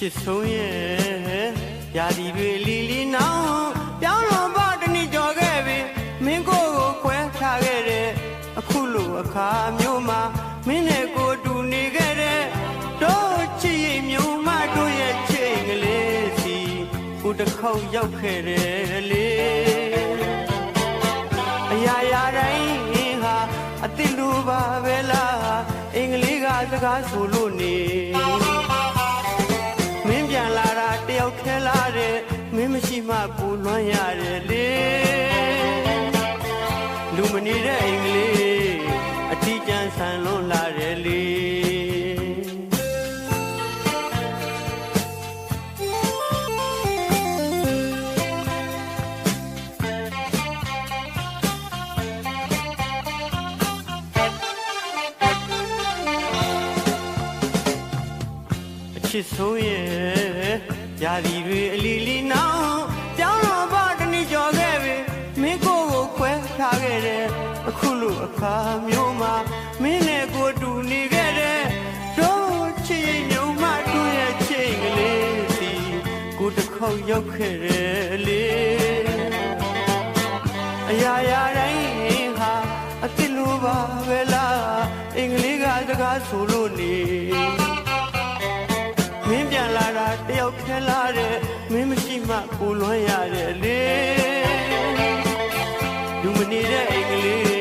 စ်ဆုံးရဲ့ရာဒီတွေလီလီနောင်ပြောင်းလွန်ပါတနည်းကြော်ခဲ့ပြီမင်းကိုခွဲထားခဲ့တဲ့အခုလိုအခါမျိုးမှာမင်းနဲ့ကိုတူနေခဲ့တဲ့တို့ချစ်ရင်မျိုးမတို့ရဲ့ချိန်ကလေးစီကိုတစ်ခေါက်ရောက်ခဲ့တယ်လေအရာရာတိုင်းဟာအတိလူပါပဲလားအင်္ဂလိပ်ကစကားဆိုလို့နေမင်းပြန်လာတာတယောက်ထဲလာတဲ့မင်းမရှိမှပူလွှမ်းရတယ်လေလူမနေတဲ့အင်္ဂလိပ်အထီးကျန်ဆန်လွန်လာတယ်လေချစ်ဆုံးရဲ့ရာဒီတွေအလီလီနောင်ပြောင်းတော့ပါတနည်းကြော်ခဲ့ပြီမင်းကိုခွဲထားခဲ့တဲ့အခုလိုအခါမျိုးမှာမင်းနဲ့ကိုတူနေခဲ့တဲ့တို့ချစ်ရင်မျိုးမတို့ရဲ့ချိန်ကလေးစီကိုတစ်ခေါက်ရောက်ခဲ့တယ်လေအရာရာတိုင်းဟာအတိလိုပါပဲလားအင်္ဂလိပ်ကစကားဆိုလို့နေမင်းပြန်လာတာတယောက်ခဲလာတဲ့မင်းမရှိမှပူလွှမ်းရတယ်လေလူမနေတဲ့အင်္ဂလိပ်